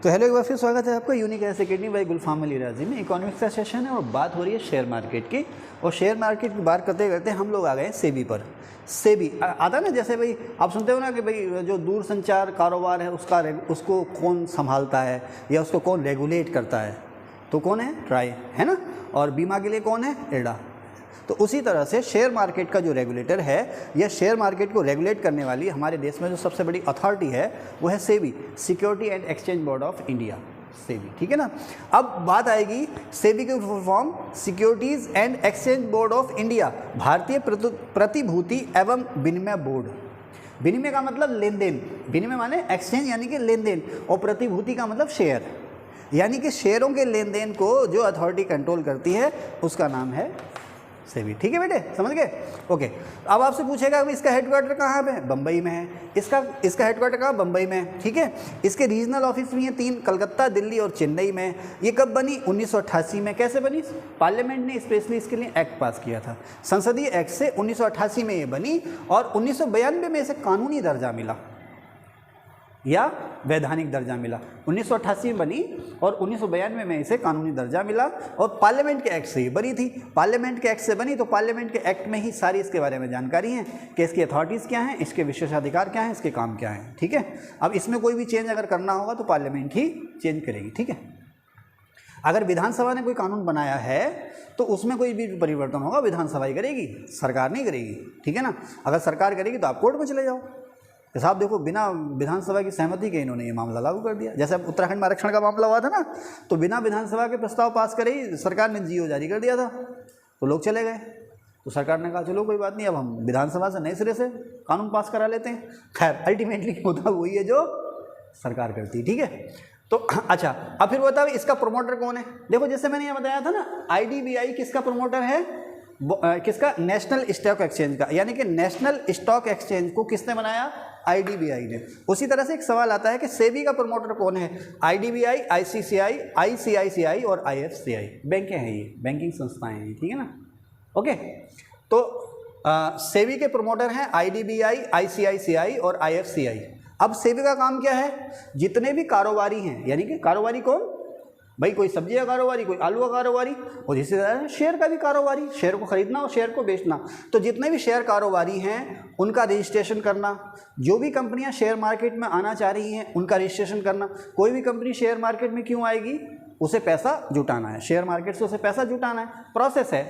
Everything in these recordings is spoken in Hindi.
तो हेलो, एक बार फिर स्वागत है आपका यूनिक एस अकेडमी बाई गुलफाम अली राजी में। इकोनॉमिक्स का सेशन है और बात हो रही है शेयर मार्केट की। और शेयर मार्केट की बात करते करते हम लोग आ गए सेबी पर। सेबी आता ना, जैसे भाई आप सुनते हो ना कि भाई जो दूर संचार कारोबार है उसको कौन संभालता है या उसको कौन रेगुलेट करता है, तो कौन है? ट्राई, है ना। और बीमा के लिए कौन है? एडा। तो उसी तरह से शेयर मार्केट का जो रेगुलेटर है या शेयर मार्केट को रेगुलेट करने वाली हमारे देश में जो सबसे बड़ी अथॉरिटी है वो है SEBI, security and exchange board of India, SEBI. ठीक है ना। अब बात आएगी सेबी के full form securities and exchange board of India, भारतीय प्रतिभूति एवं विनिमय बोर्ड। विनिमय का मतलब लेन देन, विनिमय माने एक्सचेंज यानी कि लेन देन, और प्रतिभूति का मतलब शेयर, यानी कि शेयरों के लेन देन को जो अथॉरिटी कंट्रोल करती है उसका नाम है सेबी। ठीक है बेटे, समझ गए? ओके। अब आपसे पूछेगा कि इसका हेडक्वार्टर कहाँ पे है? बम्बई में है। इसका हेडक्वार्टर कहाँ? बम्बई में है। ठीक है। इसके रीजनल ऑफिस भी हैं 3, कलकत्ता, दिल्ली और चेन्नई में। ये कब बनी? 1988 में। कैसे बनी? पार्लियामेंट ने स्पेशली इसके लिए एक्ट पास किया था, संसदीय एक्ट से 1988 में ये बनी और 1992 में इसे कानूनी दर्जा मिला या वैधानिक दर्जा मिला। 1988 में बनी और 1992 में इसे कानूनी दर्जा मिला और पार्लियामेंट के एक्ट से ही बनी थी। पार्लियामेंट के एक्ट से बनी तो पार्लियामेंट के एक्ट में ही सारी इसके बारे में जानकारी है कि इसकी अथॉरिटीज़ क्या हैं, इसके विशेषाधिकार क्या हैं, इसके काम क्या हैं। ठीक है। अब इसमें कोई भी चेंज अगर करना होगा तो पार्लियामेंट ही चेंज करेगी। ठीक है। अगर विधानसभा ने कोई कानून बनाया है तो उसमें कोई भी परिवर्तन होगा विधानसभा ही करेगी, सरकार नहीं करेगी। ठीक है ना। अगर सरकार करेगी तो आप कोर्ट में चले जाओ कि साहब देखो बिना विधानसभा की सहमति के इन्होंने ये मामला लागू कर दिया। जैसे अब उत्तराखंड में आरक्षण का मामला हुआ था ना, तो बिना विधानसभा के प्रस्ताव पास करे ही सरकार ने जीओ जारी कर दिया था, तो लोग चले गए। तो सरकार ने कहा चलो कोई बात नहीं, अब हम विधानसभा से नए सिरे से कानून पास करा लेते हैं। खैर अल्टीमेटली होता वही है जो सरकार करती है। ठीक है। तो अच्छा, अब फिर बताओ इसका प्रमोटर कौन है? देखो जैसे मैंने ये बताया था ना, IDBI किसका प्रमोटर है? किसका? नेशनल स्टॉक एक्सचेंज का, यानी कि नेशनल स्टॉक एक्सचेंज को किसने बनाया? IDBI ने। उसी तरह से एक सवाल आता है कि सेबी का प्रमोटर कौन है? IDBI, ICCI, ICICI और IFCI। बैंकें हैं, ये बैंकिंग संस्थाएं हैं। ठीक है ना। ओके। तो सेबी के प्रमोटर हैं IDBI, ICICI और IFCI। अब सेबी का काम क्या है? जितने भी कारोबारी हैं, यानी कि कारोबारी कौन भाई? कोई सब्जी का कारोबारी, कोई आलू का कारोबारी, और जिससे ज़्यादा शेयर का भी कारोबारी, शेयर को खरीदना और शेयर को बेचना। तो जितने भी शेयर कारोबारी हैं उनका रजिस्ट्रेशन करना, जो भी कंपनियां शेयर मार्केट में आना चाह रही हैं उनका रजिस्ट्रेशन करना। कोई भी कंपनी शेयर मार्केट में क्यों आएगी? उसे पैसा जुटाना है, शेयर मार्केट से उसे पैसा जुटाना है, प्रोसेस है।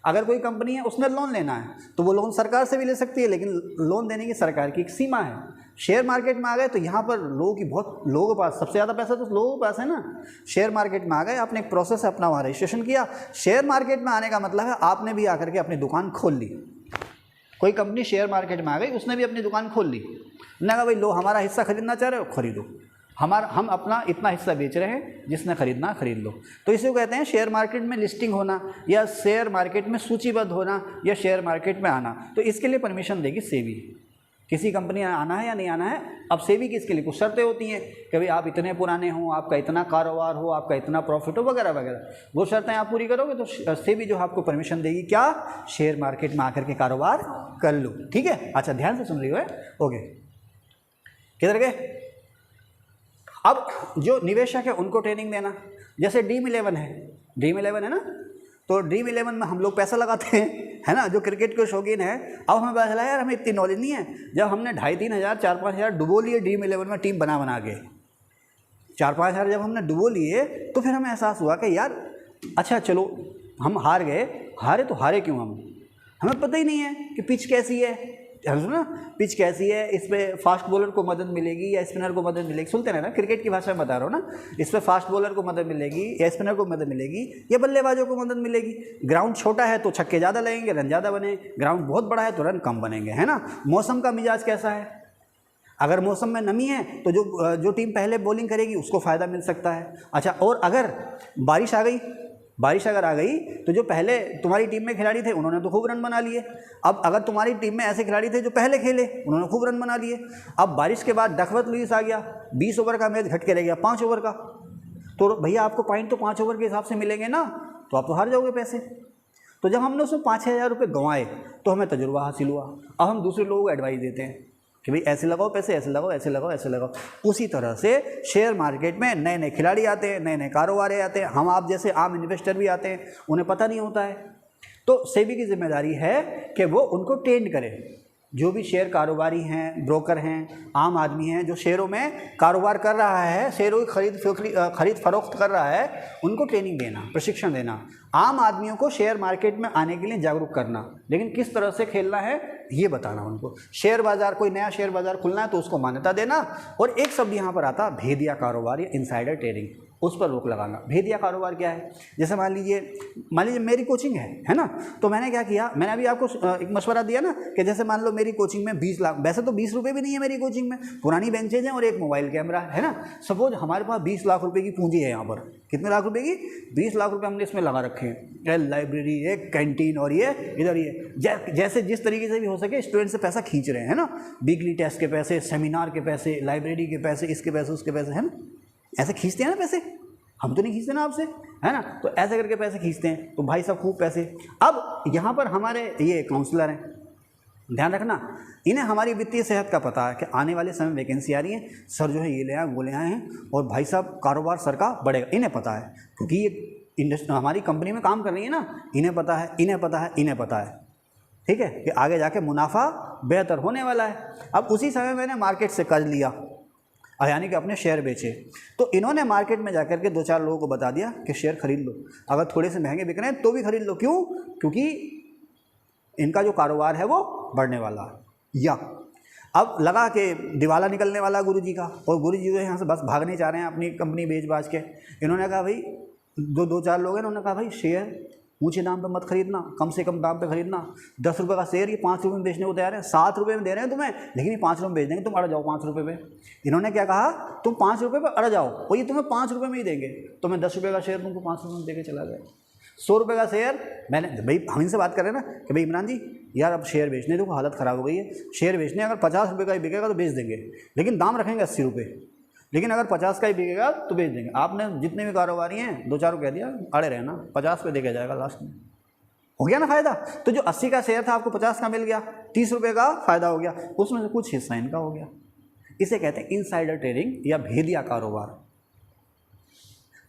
अगर कोई कंपनी है उसने लोन लेना है तो वो लोन सरकार से भी ले सकती है, लेकिन लोन देने की सरकार की एक सीमा है। शेयर मार्केट में आ गए तो यहाँ पर लोगों के पास सबसे ज़्यादा पैसा तो लोगों के पास है ना। शेयर मार्केट में आ गए, आपने एक प्रोसेस अपना वहाँ रजिस्ट्रेशन किया। शेयर मार्केट में आने का मतलब है आपने भी आकर के अपनी दुकान खोल ली। कोई कंपनी शेयर मार्केट में आ गई, उसने भी अपनी दुकान खोल ली। ना कहा भाई लो हमारा हिस्सा खरीदना चाह रहे हो, खरीदो, हम अपना इतना हिस्सा बेच रहे हैं, जिसने खरीदना खरीद लो। तो इसे कहते हैं शेयर मार्केट में लिस्टिंग होना या शेयर मार्केट में सूचीबद्ध होना या शेयर मार्केट में आना। तो इसके लिए परमिशन देगी सेबी। किसी कंपनी आना है या नहीं आना है। अब सेबी की इसके लिए कुछ शर्तें होती हैं कि भाई आप इतने पुराने हो, आपका इतना कारोबार हो, आपका इतना प्रॉफिट हो, वगैरह वगैरह। वो शर्तें आप पूरी करोगे तो सेबी जो आपको परमिशन देगी क्या? शेयर मार्केट में आकर के कारोबार कर लो। ठीक है। अच्छा ध्यान से सुन रही हो है? ओके, किधर गए? अब जो निवेशक है उनको ट्रेनिंग देना। जैसे ड्रीम 11 है ना, तो ड्रीम 11 में हम लोग पैसा लगाते हैं, है ना, जो क्रिकेट के शौकीन है। अब हमें पता चला यार हमें इतनी नॉलेज नहीं है। जब हमने 2,500-3 हज़ार 4-5 हज़ार डुबो लिए ड्रीम 11 में टीम बना के, 4-5 हज़ार जब हमने डुबो लिए तो फिर हमें एहसास हुआ कि यार अच्छा चलो हम हार गए, हारे तो हारे क्यों? हमें पता ही नहीं है कि पिच कैसी है, ना पिच कैसी है, इस पर फास्ट बॉलर को मदद मिलेगी या स्पिनर को मदद मिलेगी। सुनते हैं ना, क्रिकेट की भाषा में बता रहा हूँ ना, इस पर फास्ट बॉलर को मदद मिलेगी या स्पिनर को मदद मिलेगी या बल्लेबाजों को मदद मिलेगी। ग्राउंड छोटा है तो छक्के ज़्यादा लगेंगे, रन ज़्यादा बने। ग्राउंड बहुत बड़ा है तो रन कम बनेंगे, है ना। मौसम का मिजाज कैसा है? अगर मौसम में नमी है तो जो टीम पहले बॉलिंग करेगी उसको फ़ायदा मिल सकता है। अच्छा, और अगर बारिश अगर आ गई तो जो पहले तुम्हारी टीम में खिलाड़ी थे उन्होंने तो खूब रन बना लिए। अब अगर तुम्हारी टीम में ऐसे खिलाड़ी थे जो पहले खेले, उन्होंने खूब रन बना लिए। अब बारिश के बाद डकवर्थ लुईस आ गया, 20 ओवर का मैच घट के रह गया 5 ओवर का, तो भैया आपको पॉइंट तो 5 ओवर के हिसाब से मिलेंगे ना, तो आप तो हार जाओगे पैसे। तो जब हमने उसमें 5-6 हज़ार रुपये गंवाए तो हमें तजुर्बा हासिल हुआ। अब हम दूसरे लोगों को एडवाइस देते हैं कि भाई ऐसे लगाओ पैसे, ऐसे लगाओ, ऐसे लगाओ, ऐसे लगाओ। उसी तरह से शेयर मार्केट में नए नए खिलाड़ी आते हैं, नए नए कारोबारी आते हैं, हम आप जैसे आम इन्वेस्टर भी आते हैं, उन्हें पता नहीं होता है। तो सेबी की जिम्मेदारी है कि वो उनको ट्रेंड करे। जो भी शेयर कारोबारी हैं, ब्रोकर हैं, आम आदमी हैं जो शेयरों में कारोबार कर रहा है, शेयरों की खरीद फरोख्त कर रहा है, उनको ट्रेनिंग देना, प्रशिक्षण देना, आम आदमियों को शेयर मार्केट में आने के लिए जागरूक करना। लेकिन किस तरह से खेलना है ये बताना उनको। शेयर बाज़ार, कोई नया शेयर बाज़ार खुलना है तो उसको मान्यता देना। और एक शब्द यहाँ पर आता भेदिया कारोबार या इनसाइडर ट्रेडिंग, उस पर रोक लगाना। भेदिया कारोबार क्या है? जैसे मान लीजिए मेरी कोचिंग है ना, तो मैंने क्या किया, मैंने अभी आपको एक मशवरा दिया ना कि जैसे मान लो मेरी कोचिंग में 20 लाख, वैसे तो 20 रुपये भी नहीं है मेरी कोचिंग में, पुरानी बेंचेज हैं और एक मोबाइल कैमरा है ना। सपोज हमारे पास 20 लाख रुपये की पूंजी है यहाँ पर। कितने लाख रुपये की? 20 लाख रुपये हमने इसमें लगा रखे हैं। लाइब्रेरी, एक कैंटीन और ये इधर ये जैसे जिस तरीके से भी हो सके स्टूडेंट से पैसा खींच रहे हैं ना। वीकली टेस्ट के पैसे, सेमिनार के पैसे, लाइब्रेरी के पैसे, इसके पैसे, उसके पैसे, है ना। ऐसे खींचते हैं ना पैसे, हम तो नहीं खींचते ना आपसे, है ना। तो ऐसे करके पैसे खींचते हैं, तो भाई साहब खूब पैसे। अब यहाँ पर हमारे ये काउंसलर हैं, ध्यान रखना, इन्हें हमारी वित्तीय सेहत का पता है कि आने वाले समय वैकेंसी आ रही है, सर जो है ये ले आए वो ले आए हैं, और भाई साहब कारोबार सर का बढ़ेगा। इन्हें पता है क्योंकि ये इंडस्ट्री हमारी कंपनी में काम कर रही है ना, इन्हें पता है, इन्हें पता है, इन्हें पता है, ठीक है, कि आगे जाके मुनाफा बेहतर होने वाला है। अब उसी समय मैंने मार्केट से कर्ज लिया, यानी कि अपने शेयर बेचे, तो इन्होंने मार्केट में जाकर के 2-4 लोगों को बता दिया कि शेयर खरीद लो, अगर थोड़े से महंगे बिक रहे हैं तो भी खरीद लो। क्यों? क्योंकि इनका जो कारोबार है वो बढ़ने वाला है। या अब लगा कि दिवाला निकलने वाला गुरुजी का, और गुरुजी जो है यहाँ से बस भागने चाह रहे हैं अपनी कंपनी बेच बाज के। इन्होंने कहा भाई, 2-4 लोग हैं, उन्होंने कहा भाई शेयर ऊँचे दाम पे मत खरीदना, कम से कम दाम पे खरीदना। 10 रुपये का शेयर ये 5 रुपये में बेचने को तैयार है, 7 रुपये में दे रहे हैं तुम्हें, लेकिन ये 5 रुपये में बेच देंगे, तुम अड़ जाओ 5 रुपये पे। इन्होंने क्या कहा, तुम 5 रुपये पे अड़ जाओ और ये तुम्हें 5 रुपये में ही देंगे। तो मैं 10 रुपये का शेयर तुमको 5 रुपये में दे के चला गया। 100 रुपये का शेयर मैंने, भाई हम इनसे बात कर रहे हैं ना कि भाई इमरान जी यार अब शेयर बेचने दो, हालत ख़राब हो गई है, शेयर बेचने अगर 50 रुपये का ही बिकेगा तो बेच देंगे, लेकिन दाम रखेंगे 80 रुपये, लेकिन अगर 50 का ही बिकेगा तो बेच देंगे। आपने जितने भी कारोबारी हैं 2-4 को कह दिया अड़े रहना, 50 पे देके जाएगा, लास्ट में हो गया ना फ़ायदा। तो जो 80 का शेयर था आपको 50 का मिल गया, 30 रुपये का फ़ायदा हो गया, उसमें से कुछ हिस्सा इनका हो गया। इसे कहते हैं इनसाइडर ट्रेडिंग या भेदिया कारोबार।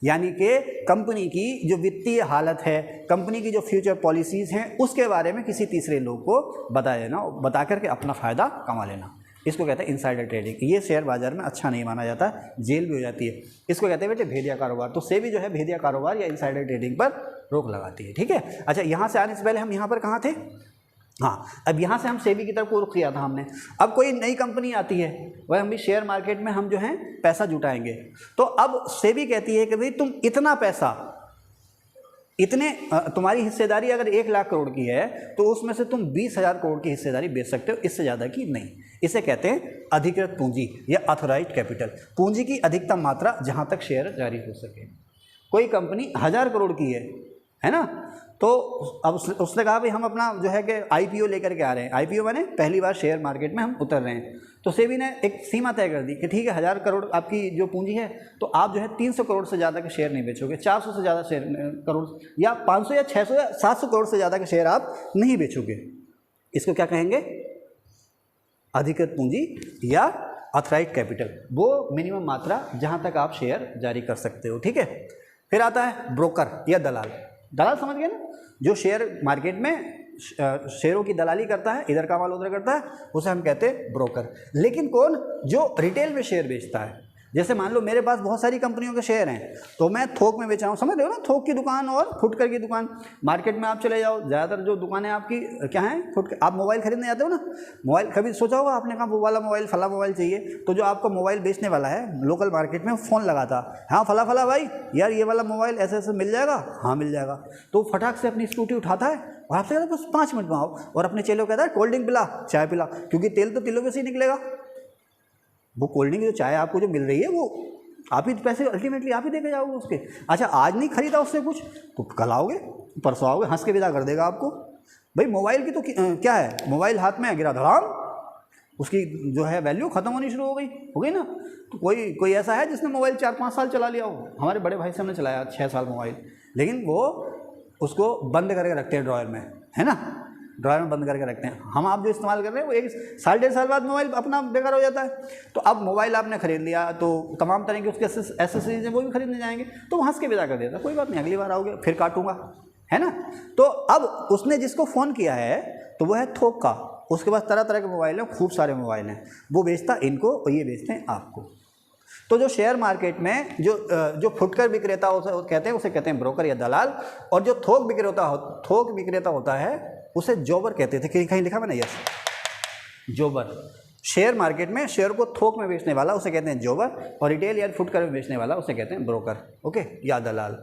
यानी कि कंपनी की जो वित्तीय हालत है, कंपनी की जो फ्यूचर पॉलिसीज़ हैं, उसके बारे में किसी तीसरे लोग को बता देना, बता करके अपना फ़ायदा कमा लेना, इसको कहते हैं इनसाइडर ट्रेडिंग। ये शेयर बाजार में अच्छा नहीं माना जाता, जेल भी हो जाती है। इसको कहते हैं बेटे भेदिया कारोबार। तो सेबी जो है भेदिया कारोबार या इनसाइडर ट्रेडिंग पर रोक लगाती है, ठीक है। अच्छा, यहाँ से आने से पहले हम यहाँ पर कहाँ थे? हाँ, अब यहाँ से हम सेबी की तरफ को रुख किया था हमने। अब कोई नई कंपनी आती है, वह हम भी शेयर मार्केट में हम जो है पैसा जुटाएंगे। तो अब सेबी कहती है कि भाई तुम इतना पैसा, इतने तुम्हारी हिस्सेदारी अगर 1 लाख करोड़ की है तो उसमें से तुम 20,000 करोड़ की हिस्सेदारी बेच सकते हो, इससे ज़्यादा की नहीं। इसे कहते हैं अधिकृत पूंजी या ऑथोराइज्ड कैपिटल। पूंजी की अधिकतम मात्रा जहाँ तक शेयर जारी हो सके। कोई कंपनी 1000 करोड़ की है ना, तो अब उसने कहा भाई हम अपना जो है कि IPO लेकर के आ रहे हैं। IPO माने पहली बार शेयर मार्केट में हम उतर रहे हैं। तो सेबी ने एक सीमा तय कर दी कि ठीक है 1000 करोड़ आपकी जो पूंजी है, तो आप जो है 300 करोड़ से ज़्यादा के शेयर नहीं बेचोगे, 400 से ज़्यादा शेयर करोड़ या 500 या 600 या 700 करोड़ से ज़्यादा के शेयर आप नहीं बेचोगे। इसको क्या कहेंगे? अधिकृत पूंजी या ऑथराइज्ड कैपिटल, वो मिनिमम मात्रा जहाँ तक आप शेयर जारी कर सकते हो, ठीक है। फिर आता है ब्रोकर या दलाल। दलाल समझ गए ना, जो शेयर मार्केट में शेयरों की दलाली करता है, इधर का माल उधर करता है, उसे हम कहते हैं ब्रोकर। लेकिन कौन? जो रिटेल में शेयर बेचता है। जैसे मान लो मेरे पास बहुत सारी कंपनियों के शेयर हैं, तो मैं थोक में बेच रहा हूँ, समझ रहे हो ना, थोक की दुकान और फुटकर की दुकान। मार्केट में आप चले जाओ, ज़्यादातर जो दुकानें आपकी क्या हैं, फुटकर। आप मोबाइल खरीदने जाते हो ना, मोबाइल कभी सोचा होगा आपने, कहा वो वाला मोबाइल, फला मोबाइल चाहिए, तो जो आपको मोबाइल बेचने वाला है लोकल मार्केट में फ़ोन लगाता, हाँ फला भाई यार ये वाला मोबाइल ऐसे ऐसे मिल जाएगा, हाँ मिल जाएगा। तो फटाक से अपनी स्कूटी उठाता है और आपसे कहता है बस 5 मिनट में आओ, और अपने चेलों कहता है कोल्ड ड्रिंक पिला, चाय पिला, क्योंकि तेल तो तिलों में से ही निकलेगा। वो कोल्ड ड्रिंक जो चाय आपको जो मिल रही है वो आप ही पैसे अल्टीमेटली आप ही देके जाओगे उसके। अच्छा, आज नहीं खरीदा उससे कुछ तो कल आओगे, परसों आओगे, हंस के विदा कर देगा आपको। भाई मोबाइल की तो क्या है, मोबाइल हाथ में गिरा धड़ाम, उसकी जो है वैल्यू ख़त्म होनी शुरू हो गई ना। तो कोई ऐसा है जिसने मोबाइल 4-5 साल चला लिया हो? हमारे बड़े भाई साहब ने चलाया 6 साल मोबाइल, लेकिन वो उसको बंद करके रखते हैं ड्रॉयर में, है ना। ड्रायर में बंद करके रखते हैं। हम आप जो इस्तेमाल कर रहे हैं वो 1 साल 1.5 साल बाद मोबाइल अपना बेकार हो जाता है। तो अब मोबाइल आपने खरीद लिया तो तमाम तरह के उसके एसेसरीज हैं वो भी खरीदने जाएंगे, तो वो हंस के विदा कर देता, कोई बात नहीं अगली बार आओगे फिर काटूंगा, है ना। तो अब उसने जिसको फ़ोन किया है तो वो है थोक का, उसके पास तरह तरह के मोबाइल हैं, खूब सारे मोबाइल हैं, वो बेचता इनको और ये बेचते हैं आपको। तो जो शेयर मार्केट में जो फुटकर विक्रेता उसे कहते हैं ब्रोकर या दलाल, और जो थोक विक्रेता होता है उसे जोबर कहते थे, कहीं लिखा मैंने, यस जोबर। शेयर मार्केट में शेयर को थोक में बेचने वाला उसे कहते हैं जोबर, और रिटेल या फुटकर में बेचने वाला उसे कहते हैं ब्रोकर, ओके, या दलाल।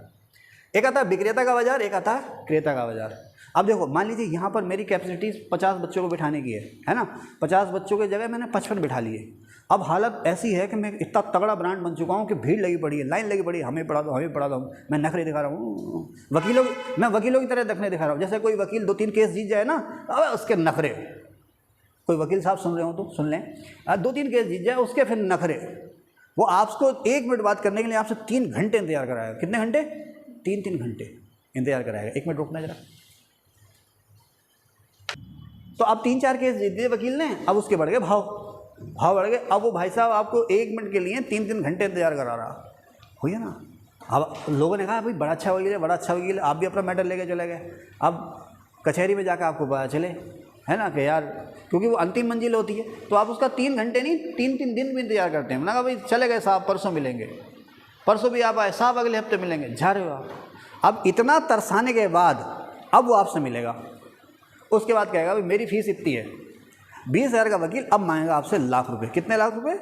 एक आता है विक्रेता का बाजार, एक आता है क्रेता का बाजार। अब देखो मान लीजिए यहाँ पर मेरी कैपेसिटी 50 बच्चों को बिठाने की है ना, 50 बच्चों की जगह मैंने 55 बिठा लिए। अब हालत ऐसी है कि मैं इतना तगड़ा ब्रांड बन चुका हूँ कि भीड़ लगी पड़ी है, लाइन लगी पड़ी है, हमें पढ़ा दो, मैं नखरे दिखा रहा हूँ, मैं वकीलों की तरह नखरे दिखा रहा हूँ। जैसे कोई वकील 2-3 केस जीत जाए ना, अब उसके नखरे, कोई वकील साहब सुन रहे हो तो सुन लें, 2-3 केस जीत जाए उसके फिर नखरे, वो आपको 1 मिनट बात करने के लिए आपसे 3 घंटे इंतजार कराएगा। कितने घंटे? 3 घंटे इंतजार कराएगा। 1 मिनट रुकना जरा। तो अब 3-4 केस जीत दिए वकील ने, अब उसके बढ़ गए भाव बढ़ गए। अब वो भाई साहब आपको 1 मिनट के लिए 3-3 घंटे इंतजार करा रहा, हुई है ना। अब लोगों ने कहा भाई बड़ा अच्छा वकील है, बड़ा अच्छा वकील है, आप भी अपना मैटर लेके चले गए। अब कचहरी में जाकर आपको पता चले, है ना, कि यार क्योंकि वो अंतिम मंजिल होती है, तो आप उसका 3 घंटे नहीं 3-3 दिन भी इंतजार करते हैं। मैंने कहा भाई चले गए साहब, परसों मिलेंगे, परसों भी आप आए साहब, अगले हफ्ते मिलेंगे, जा रहे हो आप। अब इतना तरसाने के बाद अब वो आपसे मिलेगा, उसके बाद कहेगा भाई मेरी फीस इतनी है, 20,000 का वकील अब मांगेगा आपसे लाख रुपए। कितने लाख रुपए?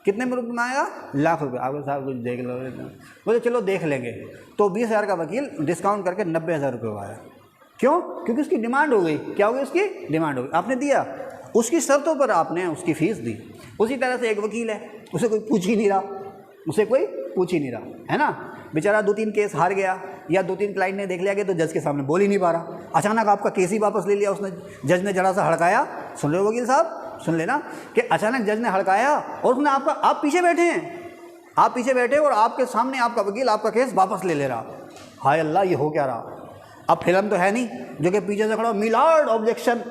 कितने में रुपये मांगेगा? लाख रुपए। आपके साहब कुछ देख लो, बोले चलो देख लेंगे। तो 20,000 का वकील डिस्काउंट करके 90,000 रुपये हुआ है। क्यों? क्योंकि उसकी डिमांड हो गई। क्या हो गई? उसकी डिमांड हो गई, आपने दिया, उसकी शर्तों पर आपने उसकी फ़ीस दी। उसी तरह से एक वकील है, उसे कोई पूछ ही नहीं रहा, है ना, बेचारा 2-3 केस हार गया या 2-3 क्लाइंट ने देख लिया कि तो जज के सामने बोल ही नहीं पा रहा, अचानक आपका केस ही वापस ले लिया उसने, जज ने जरा सा हड़काया। सुन रहे हो वकील साहब, सुन लेना कि अचानक जज ने हड़काया और उसने आप पीछे बैठे और आपके सामने आपका वकील आपका केस वापस ले रहा। हाय अल्लाह, ये हो क्या रहा? अब फिल्म तो है नहीं जो कि पीछे से खड़ा मिलार्ड ऑब्जेक्शन,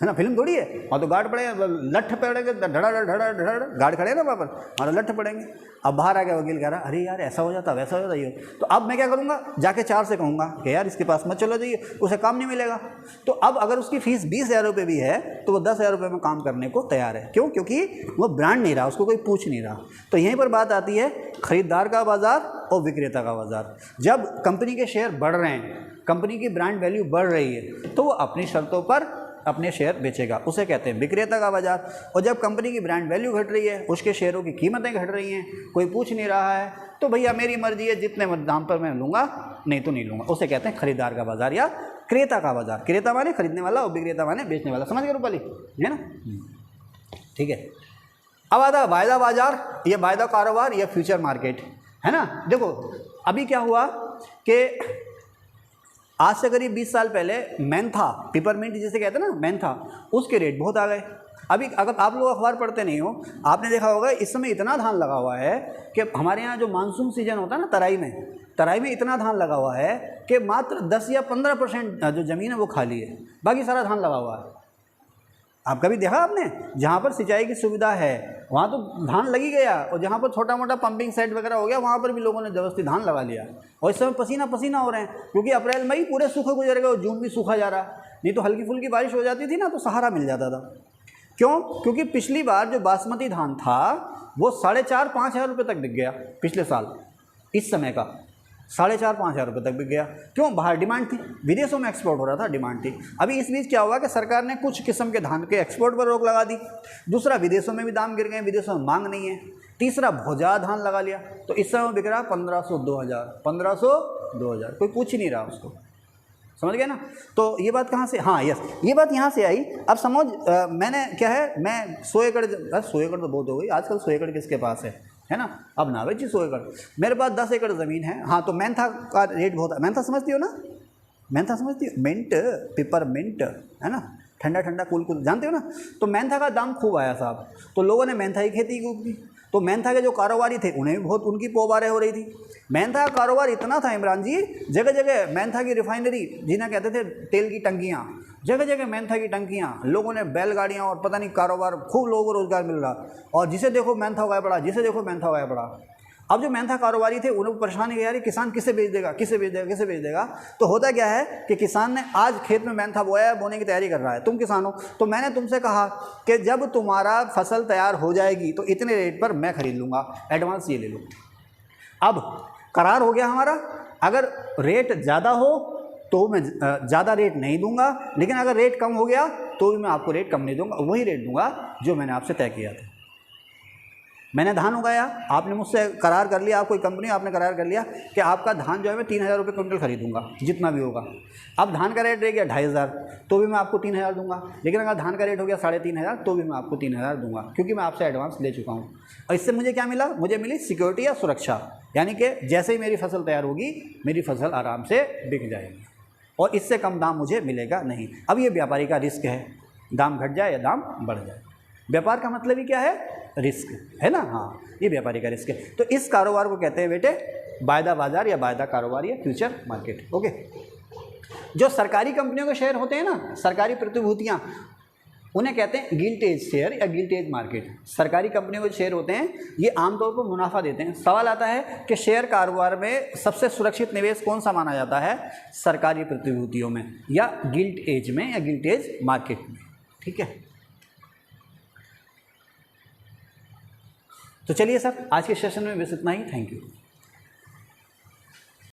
है ना, फिल्म थोड़ी है। और तो गार्ड पड़े, लठ पड़ेंगे, धड़ा गार्ड खड़े ना वहाँ पर, हमारा लठ पड़ेंगे। अब बाहर आ गया वकील, कह रहा अरे यार ऐसा हो जाता, वैसा हो जाता, ये तो अब मैं क्या करूँगा, जाके 4 से कहूँगा कि यार इसके पास मत चलो जाइए, उसे काम नहीं मिलेगा। तो अब अगर उसकी फ़ीस 20,000 रुपये भी है तो वो 10,000 रुपये में काम करने को तैयार है। क्यों? क्योंकि वो ब्रांड नहीं रहा, उसको कोई पूछ नहीं रहा। तो यहीं पर बात आती है खरीदार का बाज़ार और विक्रेता का बाज़ार। जब कंपनी के शेयर बढ़ रहे हैं, कंपनी की ब्रांड वैल्यू बढ़ रही है, तो वो अपनी शर्तों पर अपने शेयर बेचेगा, उसे कहते हैं विक्रेता का बाजार। और जब कंपनी की ब्रांड वैल्यू घट रही है, उसके शेयरों की कीमतें घट रही हैं, कोई पूछ नहीं रहा है, तो भैया मेरी मर्जी है, जितने दाम पर मैं लूँगा, नहीं तो नहीं लूँगा, उसे कहते हैं खरीदार का बाजार या क्रेता का बाजार। क्रेता माने खरीदने वाला और विक्रेता माने बेचने वाला। समझ गए रूपाली, है ना? ठीक है। अब आता है वायदा बाजार या वायदा कारोबार या फ्यूचर मार्केट, है ना। देखो अभी क्या हुआ कि आज से करीब 20 साल पहले मेंथा, पिपरमिंट जिसे कहते हैं ना, मेंथा, उसके रेट बहुत आ गए। अभी अगर आप लोग अखबार पढ़ते नहीं हो, आपने देखा होगा इस समय इतना धान लगा हुआ है कि हमारे यहाँ जो मानसून सीजन होता है ना, तराई में इतना धान लगा हुआ है कि मात्र 10 या 15% जो ज़मीन है वो खाली है, बाकी सारा धान लगा हुआ है। आप कभी देखा आपने? जहाँ पर सिंचाई की सुविधा है वहाँ तो धान लगी गया, और जहाँ पर छोटा मोटा पंपिंग सेट वगैरह हो गया वहाँ पर भी लोगों ने ज़बरदस्ती धान लगा लिया। और इस समय पसीना पसीना हो रहे हैं, क्योंकि अप्रैल मई पूरे सूखे गुजर गए और जून भी सूखा जा रहा है। नहीं तो हल्की फुल्की बारिश हो जाती थी ना तो सहारा मिल जाता था। क्यों? क्योंकि पिछली बार जो बासमती धान था वो 4,500-5 हज़ार रुपये तक बिक गया पिछले साल। इस समय का 4,500-5 हज़ार रुपये तक बिक गया। क्यों? बाहर डिमांड थी, विदेशों में एक्सपोर्ट हो रहा था, डिमांड थी। अभी इस बीच क्या हुआ कि सरकार ने कुछ किस्म के धान के एक्सपोर्ट पर रोक लगा दी। दूसरा, विदेशों में भी दाम गिर गए, विदेशों में मांग नहीं है। तीसरा, भोजा धान लगा लिया, तो इस समय बिक रहा 1,500-2 हज़ार, कोई पूछ ही नहीं रहा उसको। समझ गए ना? तो ये बात कहाँ से, हाँ यस, ये बात यहाँ से आई। अब समझ, मैंने क्या है, मैं 100 एकड़, 100 एकड़ तो बहुत हो गई आजकल, 100 एकड़ किसके पास है ना, अब ना बेची 100 एकड़। मेरे पास 10 एकड़ ज़मीन है। हाँ, तो मेंथा का रेट बहुत है। मेंथा समझती हो ना? मेंथा समझती हो? मिंट, पिपरमिंट, है ना, ठंडा ठंडा कूल जानते हो ना? तो मेंथा का दाम खूब आया साहब, तो लोगों ने मेंथा की खेती खूब की। तो मेंथा के जो कारोबारी थे उन्हें भी बहुत उनकी पोबारें हो रही थी। मेंथा का कारोबार इतना था इमरान जी, जगह जगह मेंथा की रिफाइनरी, जिन्हें कहते थे तेल की टंकियाँ, जगह जगह मेंथा की टंकियाँ, लोगों ने बैलगाड़ियाँ और पता नहीं कारोबार, खूब लोगों को रोजगार मिल रहा, और जिसे देखो मेंथा उगाया पड़ा, जिसे देखो मेंथा उगाया पड़ा। अब जो मेंथा कारोबारी थे उन्हें परेशानी यार किसान किसे बेच देगा, किसे बेच देगा, किसे बेच देगा। तो होता क्या है कि किसान ने आज खेत में मेंथा बोया है, बोने की तैयारी कर रहा है, तुम किसान हो, तो मैंने तुमसे कहा कि जब तुम्हारा फसल तैयार हो जाएगी तो इतने रेट पर मैं खरीद लूँगा, एडवांस ये ले लो। अब करार हो गया हमारा, अगर रेट ज़्यादा हो तो मैं ज़्यादा रेट नहीं दूंगा, लेकिन अगर रेट कम हो गया तो भी मैं आपको रेट कम नहीं दूंगा, वही रेट दूंगा जो मैंने आपसे तय किया था। मैंने धान उगाया, आपने मुझसे करार कर लिया, आप कोई कंपनी, आपने करार कर लिया कि आपका धान जो है मैं 3,000 रुपये क्विंटल खरीदूंगा, जितना भी होगा। अब धान का रेट रह गया 2,500, तो भी मैं आपको 3,000 दूंगा, लेकिन अगर धान का रेट हो गया 3,500 तो भी मैं आपको 3,000 दूंगा, क्योंकि मैं आपसे एडवांस ले चुका हूँ। और इससे मुझे क्या मिला, मुझे मिली सिक्योरिटी या सुरक्षा, यानी कि जैसे ही मेरी फसल तैयार होगी मेरी फसल आराम से बिक जाएगी और इससे कम दाम मुझे मिलेगा नहीं। अब ये व्यापारी का रिस्क है, दाम घट जाए या दाम बढ़ जाए। व्यापार का मतलब ही क्या है, रिस्क है ना। हाँ, ये व्यापारी का रिस्क है। तो इस कारोबार को कहते हैं बेटे वायदा बाजार या वायदा कारोबार या फ्यूचर मार्केट। ओके, जो सरकारी कंपनियों के शेयर होते हैं ना, सरकारी प्रतिभूतियाँ, उन्हें कहते हैं गिल्ट-एज शेयर या गिल्ट-एज मार्केट। सरकारी कंपनियों के शेयर होते हैं, ये आमतौर पर मुनाफा देते हैं। सवाल आता है कि शेयर कारोबार में सबसे सुरक्षित निवेश कौन सा माना जाता है, सरकारी प्रतिभूतियों में या गिल्ट-एज में या गिल्ट-एज मार्केट में। ठीक है, तो चलिए सर, आज के सेशन में बस इतना ही। Thank you.